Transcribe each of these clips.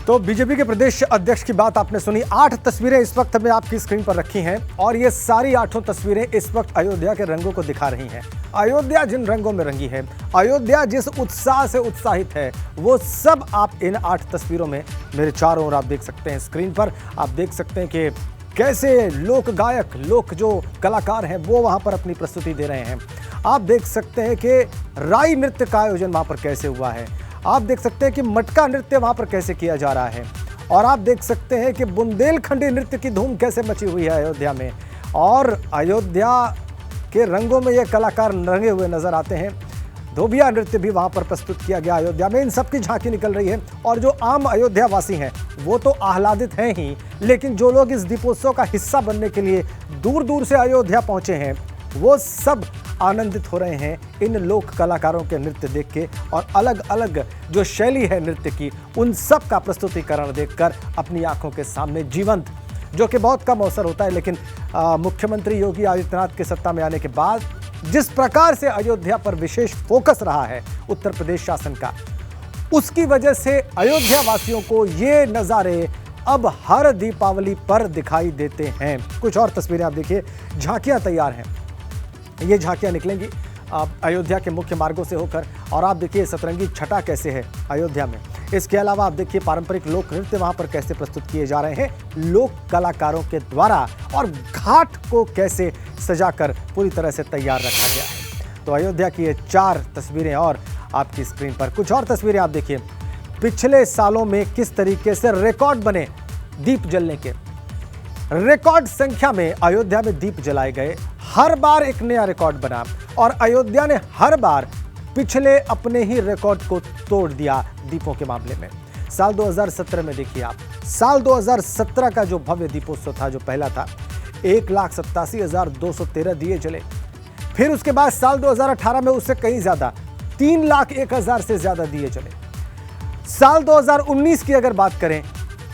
तो बीजेपी के प्रदेश अध्यक्ष की बात आपने सुनी। 8 तस्वीरें इस वक्त में आपकी स्क्रीन पर रखी हैं और ये सारी 8 तस्वीरें इस वक्त अयोध्या के रंगों को दिखा रही हैं। अयोध्या जिन रंगों में रंगी है, अयोध्या जिस उत्साह से उत्साहित है, वो सब आप इन 8 तस्वीरों में मेरे चारों ओर आप देख सकते हैं। स्क्रीन पर आप देख सकते हैं कि कैसे लोक गायक, लोक जो कलाकार हैं वो वहाँ पर अपनी प्रस्तुति दे रहे हैं। आप देख सकते हैं कि राई नृत्य का आयोजन वहाँ पर कैसे हुआ है। आप देख सकते हैं कि मटका नृत्य वहाँ पर कैसे किया जा रहा है और आप देख सकते हैं कि बुंदेलखंडी नृत्य की धूम कैसे मची हुई है अयोध्या में। और अयोध्या के रंगों में ये कलाकार रंगे हुए नजर आते हैं। धोबिया नृत्य भी वहाँ पर प्रस्तुत किया गया अयोध्या में। इन सब की झांकी निकल रही है और जो आम अयोध्या वासी हैं वो तो आह्लादित हैं ही, लेकिन जो लोग इस दीपोत्सव का हिस्सा बनने के लिए दूर दूर से अयोध्या पहुँचे हैं वो सब आनंदित हो रहे हैं इन लोक कलाकारों के नृत्य देख के और अलग अलग जो शैली है नृत्य की, उन सब का प्रस्तुतिकरण देखकर अपनी आंखों के सामने जीवंत, जो कि बहुत कम अवसर होता है, लेकिन मुख्यमंत्री योगी आदित्यनाथ के सत्ता में आने के बाद जिस प्रकार से अयोध्या पर विशेष फोकस रहा है उत्तर प्रदेश शासन का, उसकी वजह से अयोध्या वासियों को ये नज़ारे अब हर दीपावली पर दिखाई देते हैं। कुछ और तस्वीरें आप देखिए, झांकियाँ तैयार हैं। ये झांकियाँ निकलेंगी अयोध्या के मुख्य मार्गों से होकर और आप देखिए सतरंगी छटा कैसे है अयोध्या में। इसके अलावा आप देखिए पारंपरिक लोक नृत्य वहाँ पर कैसे प्रस्तुत किए जा रहे हैं लोक कलाकारों के द्वारा और घाट को कैसे सजाकर पूरी तरह से तैयार रखा गया है। तो अयोध्या की ये 4 तस्वीरें और आपकी स्क्रीन पर। कुछ और तस्वीरें आप देखिए, पिछले सालों में किस तरीके से रिकॉर्ड बने दीप जलने के। रिकॉर्ड संख्या में अयोध्या में दीप जलाए गए, हर बार एक नया रिकॉर्ड बना और अयोध्या ने हर बार पिछले अपने ही रिकॉर्ड को तोड़ दिया दीपों के मामले में। साल 2017 में देखिए आप, साल 2017 का जो भव्य दीपोत्सव था, जो पहला था, 1,87,213 दिए जले। फिर उसके बाद साल 2018 में उससे कहीं ज्यादा 3,01,000 से ज्यादा दिए जले। साल 2019 की अगर बात करें,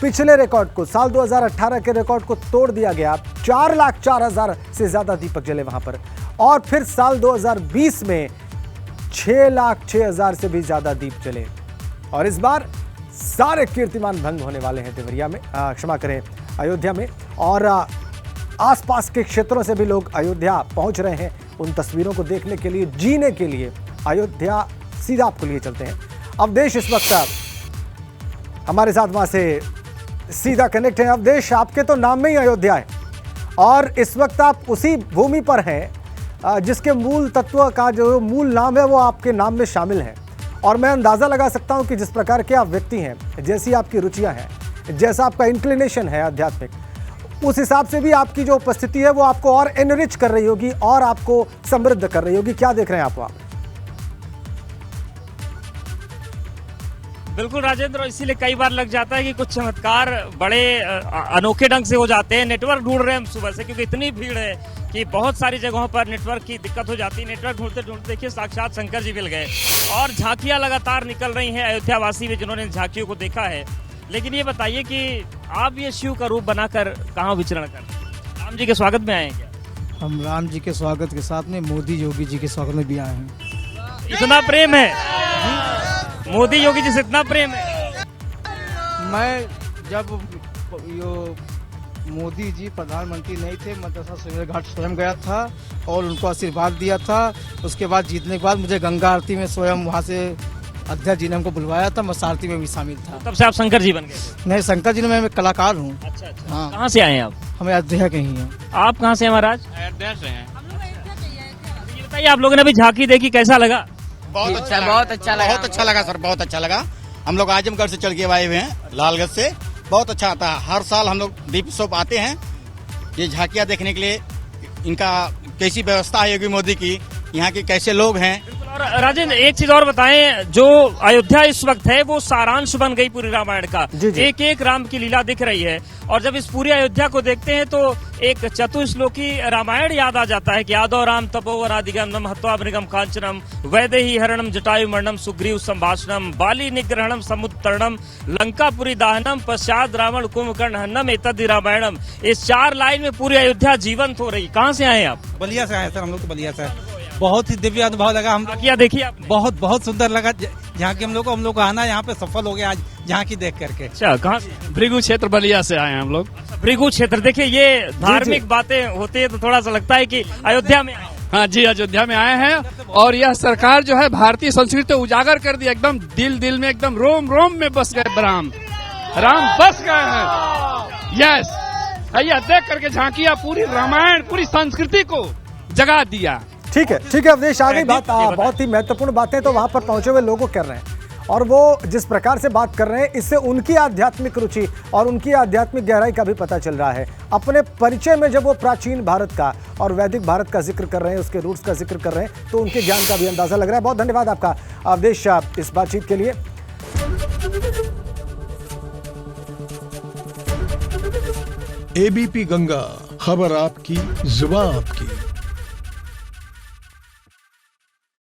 पिछले रिकॉर्ड को, साल 2018 के रिकॉर्ड को तोड़ दिया गया, 4,04,000 से ज्यादा दीपक जले वहां पर। और फिर साल 2020 में 6,06,000 से भी ज्यादा दीप जले। और इस बार सारे कीर्तिमान भंग होने वाले हैं देवरिया में, क्षमा करें, अयोध्या में। और आसपास के क्षेत्रों से भी लोग अयोध्या पहुंच रहे हैं उन तस्वीरों को देखने के लिए, जीने के लिए। अयोध्या सीधा आपको लिए चलते हैं। अवधेश इस वक्त हमारे साथ वहां से सीधा कनेक्ट है। अवधेश, आपके तो नाम में ही अयोध्या है और इस वक्त आप उसी भूमि पर हैं जिसके मूल तत्व का जो मूल नाम है वो आपके नाम में शामिल है। और मैं अंदाज़ा लगा सकता हूं कि जिस प्रकार के आप व्यक्ति हैं, जैसी आपकी रुचियां हैं, जैसा आपका इंक्लिनेशन है आध्यात्मिक, उस हिसाब से भी आपकी जो उपस्थिति है वो आपको और एनरिच कर रही होगी और आपको समृद्ध कर रही होगी। क्या देख रहे हैं आप वहाँ? बिल्कुल राजेंद्र, इसीलिए कई बार लग जाता है कि कुछ चमत्कार बड़े अनोखे ढंग से हो जाते हैं। नेटवर्क ढूंढ रहे हैं हम सुबह से, क्योंकि इतनी भीड़ है कि बहुत सारी जगहों पर नेटवर्क की दिक्कत हो जाती है। नेटवर्क ढूंढते ढूंढते देखिए साक्षात शंकर जी मिल गए और झांकियां लगातार निकल रही हैं अयोध्या वासी भी, जिन्होंने झांकियों को देखा है। लेकिन ये बताइए कि आप ये शिव का रूप बनाकर कहाँ विचरण कर राम जी के स्वागत में आए हैं क्या? हम राम जी के स्वागत के साथ में मोदी योगी जी के स्वागत में भी आए हैं। इतना प्रेम है मोदी योगी जी से, इतना प्रेम है। मैं जब यो मोदी जी प्रधानमंत्री नहीं थे, मैं दशा सवेरे घाट स्वयं गया था और उनको आशीर्वाद दिया था। उसके बाद जीतने के बाद मुझे गंगा आरती में स्वयं वहाँ से अध्यक्ष जी ने हमको बुलवाया था, मैं सारथी में भी शामिल था। तब से आप शंकर जी बन गए? नहीं, शंकर जी में मैं कलाकार हूँ। अच्छा अच्छा। हाँ। कहाँ से आए हैं आप? हमें अयोध्या के ही हैं। आप कहाँ से हैं महाराज? अयोध्या से हैं। ये बताइए, आप लोगों ने अभी झांकी देखी, कैसा लगा? बहुत अच्छा लगा, बहुत अच्छा लगा सर, बहुत अच्छा लगा। हम लोग आजमगढ़ से चल के आए हुए हैं, लालगंज से। बहुत अच्छा आता है, हर साल हम लोग दीपोत्सव आते हैं ये झांकियाँ देखने के लिए। इनका कैसी व्यवस्था है योगी मोदी की, यहाँ के कैसे लोग हैं। और राजेंद्र, एक चीज और बताएं, जो अयोध्या इस वक्त है वो सारांश बन गई पूरी रामायण का। एक एक राम की लीला दिख रही है और जब इस पूरी अयोध्या को देखते हैं तो एक चतुश्लोकी रामायण याद आ जाता है कि आदो राम तपोवनादिगम हत्वाभृगम कांचनम वैदेही हरणम जटायुमर्णम सुग्रीव संभाषणम बाली निग्रहणम समुत्तरणम लंकापुरी दाहनम पश्चात रावण कुंभकर्ण हननम एतद् रामायणम। इस 4 लाइन में पूरी अयोध्या जीवंत हो रही। कहाँ से आए आप? बलिया से आए सर, हम लोग तो बलिया से। बहुत ही दिव्य अनुभव लगा। हम क्या देखिए आप? बहुत सुंदर लगा। जहाँ की हम लोग को आना यहाँ पे सफल हो गया आज झांकी देख करके। अच्छा, कहाँ? भृगु क्षेत्र बलिया से आए हैं हम लोग। भृगु क्षेत्र। देखिए, ये धार्मिक बातें होती है तो थोड़ा सा लगता है कि अयोध्या में आए। हाँ जी, अयोध्या में आए हैं और यह सरकार जो है भारतीय संस्कृति को उजागर कर दिया, एकदम दिल दिल में, एकदम रोम रोम में बस गए राम बस गए हैं। यस, आइए देख करके झांकिया पूरी रामायण, पूरी संस्कृति को जगा दिया। ठीक है अवधेश, आ गई बात। बहुत ही महत्वपूर्ण बातें तो वहां पर पहुंचे हुए लोगों कर रहे हैं, और वो जिस प्रकार से बात कर रहे हैं इससे उनकी आध्यात्मिक रुचि और उनकी आध्यात्मिक गहराई का भी पता चल रहा है। अपने परिचय में जब वो प्राचीन भारत का और वैदिक भारत का जिक्र कर रहे हैं, उसके रूट्स का जिक्र कर रहे हैं, तो उनके ज्ञान का भी अंदाजा लग रहा है। बहुत धन्यवाद आपका अवधेश इस बातचीत के लिए। एबीपी गंगा, खबर आपकी, जुबान आपकी।